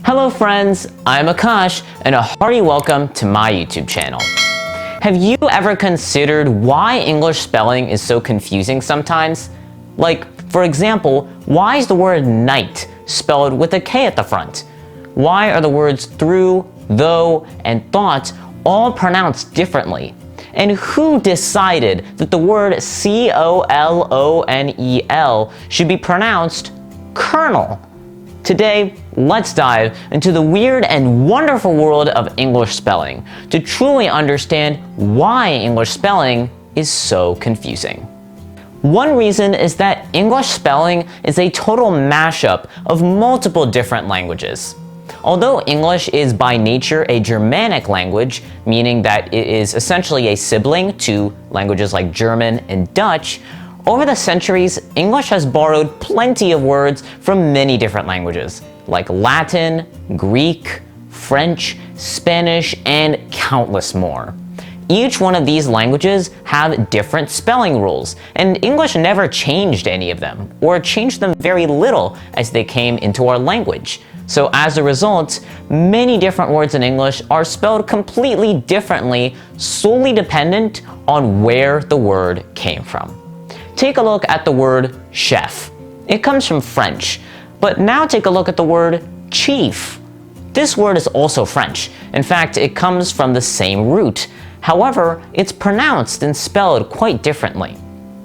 Hello friends, I'm Akash and a hearty welcome to my YouTube channel. Have you ever considered why English spelling is so confusing sometimes? Like, for example, why is the word night spelled with a K at the front? Why are the words through, though, and thought all pronounced differently? And who decided that the word C-O-L-O-N-E-L should be pronounced kernel? Today, let's dive into the weird and wonderful world of English spelling to truly understand why English spelling is so confusing. One reason is that English spelling is a total mashup of multiple different languages. Although English is by nature a Germanic language, meaning that it is essentially a sibling to languages like German and Dutch, over the centuries, English has borrowed plenty of words from many different languages, like Latin, Greek, French, Spanish, and countless more. Each one of these languages have different spelling rules, and English never changed any of them, or changed them very little as they came into our language. So as a result, many different words in English are spelled completely differently, solely dependent on where the word came from. Take a look at the word chef. It comes from French, but now take a look at the word chief. This word is also French. In fact, it comes from the same root. However, it's pronounced and spelled quite differently.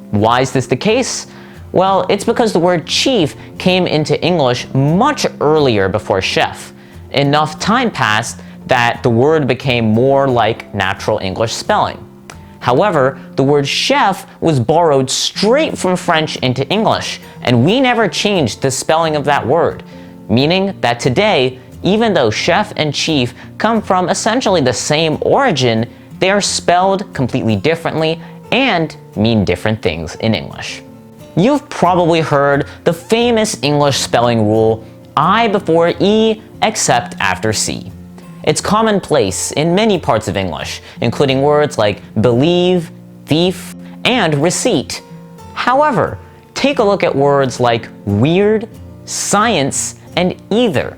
Why is this the case? Well, it's because the word chief came into English much earlier before chef. Enough time passed that the word became more like natural English spelling. However, the word chef was borrowed straight from French into English, and we never changed the spelling of that word, meaning that today, even though chef and chief come from essentially the same origin, they are spelled completely differently and mean different things in English. You've probably heard the famous English spelling rule, I before E except after C. It's commonplace in many parts of English, including words like believe, thief, and receipt. However, take a look at words like weird, science, and either,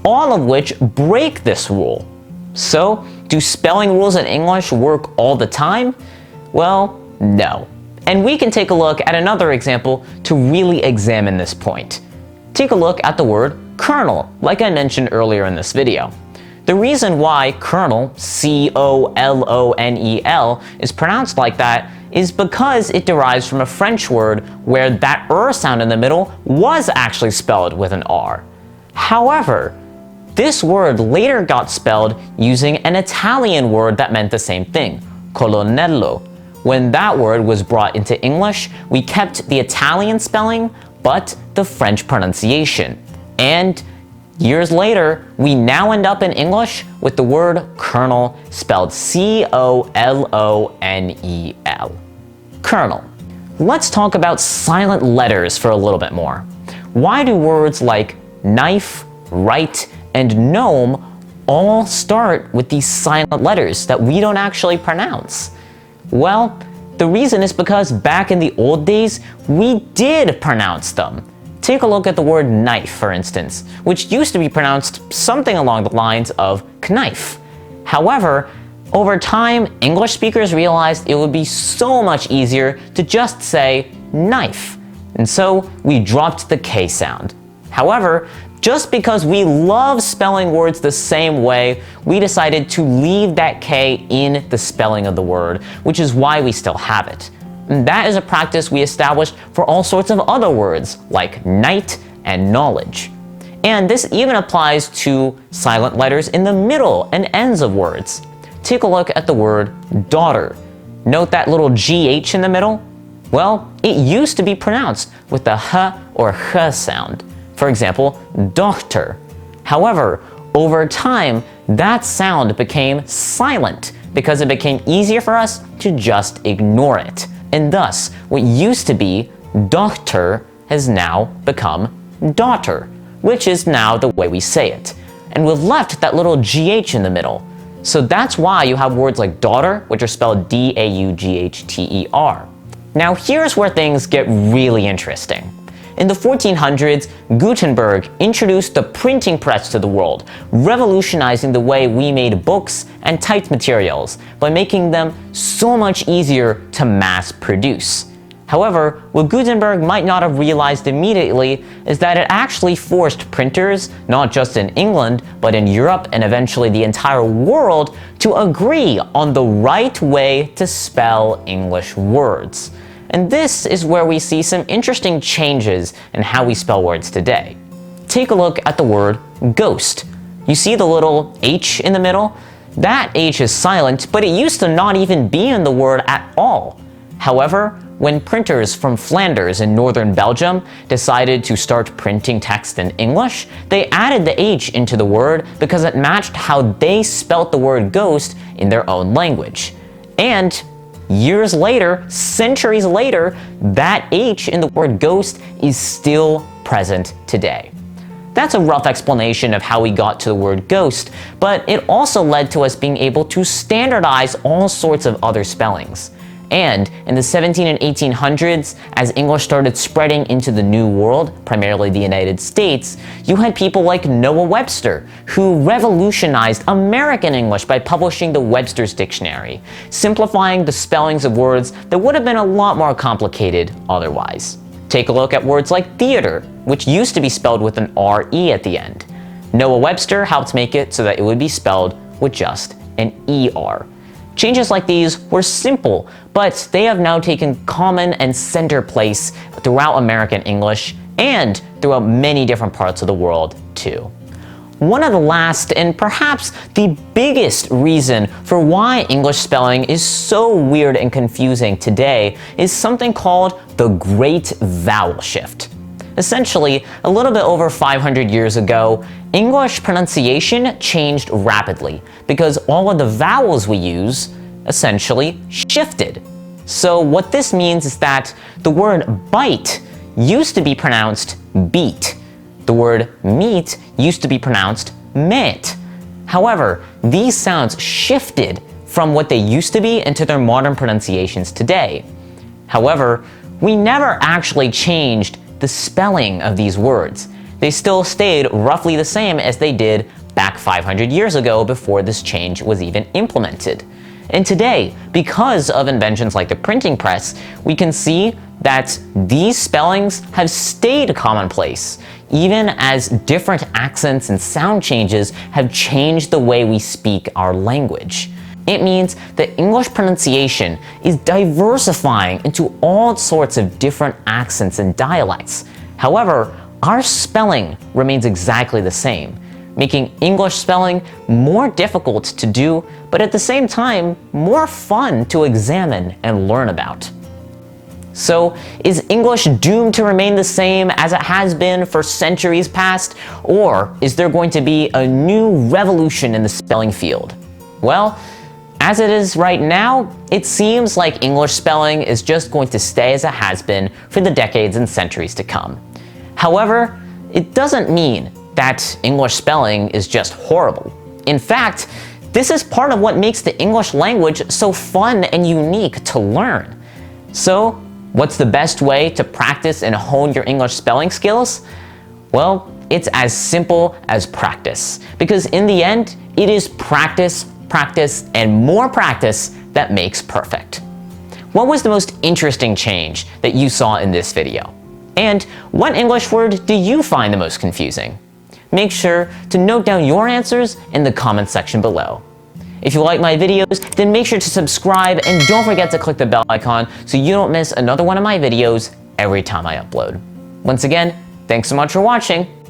all of which break this rule. So, do spelling rules in English work all the time? Well, no. And we can take a look at another example to really examine this point. Take a look at the word kernel, like I mentioned earlier in this video. The reason why kernel, C-O-L-O-N-E-L, is pronounced like that is because it derives from a French word where that R sound in the middle was actually spelled with an R. However, this word later got spelled using an Italian word that meant the same thing, colonnello. When that word was brought into English, we kept the Italian spelling, but the French pronunciation. And years later, we now end up in English with the word kernel spelled C-O-L-O-N-E-L. Kernel. Let's talk about silent letters for a little bit more. Why do words like knife, right, and gnome all start with these silent letters that we don't actually pronounce? Well, the reason is because back in the old days, we did pronounce them. Take a look at the word knife, for instance, which used to be pronounced something along the lines of knife. However, over time, English speakers realized it would be so much easier to just say knife, and so we dropped the K sound. However, just because we love spelling words the same way, we decided to leave that K in the spelling of the word, which is why we still have it. And that is a practice we established for all sorts of other words, like night and knowledge. And this even applies to silent letters in the middle and ends of words. Take a look at the word daughter. Note that little GH in the middle? Well, it used to be pronounced with the H or H sound. For example, doctor. However, over time, that sound became silent because it became easier for us to just ignore it. And thus, what used to be doctor has now become daughter, which is now the way we say it. And we've left that little GH in the middle. So that's why you have words like daughter, which are spelled D-A-U-G-H-T-E-R. Now here's where things get really interesting. In the 1400s, Gutenberg introduced the printing press to the world, revolutionizing the way we made books and typed materials by making them so much easier to mass produce. However, what Gutenberg might not have realized immediately is that it actually forced printers, not just in England, but in Europe and eventually the entire world, to agree on the right way to spell English words. And this is where we see some interesting changes in how we spell words today. Take a look at the word ghost. You see the little H in the middle? That H is silent, but it used to not even be in the word at all. However, when printers from Flanders in northern Belgium decided to start printing text in English, they added the H into the word because it matched how they spelt the word ghost in their own language. And years later, centuries later, that H in the word ghost is still present today. That's a rough explanation of how we got to the word ghost, but it also led to us being able to standardize all sorts of other spellings. And in the 17 and 1800s, as English started spreading into the New World, primarily the United States, you had people like Noah Webster, who revolutionized American English by publishing the Webster's Dictionary, simplifying the spellings of words that would have been a lot more complicated otherwise. Take a look at words like theater, which used to be spelled with an R-E at the end. Noah Webster helped make it so that it would be spelled with just an E-R. Changes like these were simple, but they have now taken common and center place throughout American English and throughout many different parts of the world too. One of the last and perhaps the biggest reason for why English spelling is so weird and confusing today is something called the Great Vowel Shift. Essentially, a little bit over 500 years ago, English pronunciation changed rapidly because all of the vowels we use essentially shifted. So what this means is that the word bite used to be pronounced beat. The word meat used to be pronounced met. However, these sounds shifted from what they used to be into their modern pronunciations today. However, we never actually changed the spelling of these words. They still stayed roughly the same as they did back 500 years ago before this change was even implemented. And today, because of inventions like the printing press, we can see that these spellings have stayed commonplace, even as different accents and sound changes have changed the way we speak our language. It means that English pronunciation is diversifying into all sorts of different accents and dialects. However, our spelling remains exactly the same, making English spelling more difficult to do, but at the same time, more fun to examine and learn about. So, is English doomed to remain the same as it has been for centuries past, or is there going to be a new revolution in the spelling field? Well, as it is right now, it seems like English spelling is just going to stay as it has been for the decades and centuries to come. However, it doesn't mean that English spelling is just horrible. In fact, this is part of what makes the English language so fun and unique to learn. So, what's the best way to practice and hone your English spelling skills? Well, it's as simple as practice. Because in the end, it is practice, practice, and more practice that makes perfect. What was the most interesting change that you saw in this video? And what English word do you find the most confusing? Make sure to note down your answers in the comments section below. If you like my videos, then make sure to subscribe and don't forget to click the bell icon so you don't miss another one of my videos every time I upload. Once again, thanks so much for watching.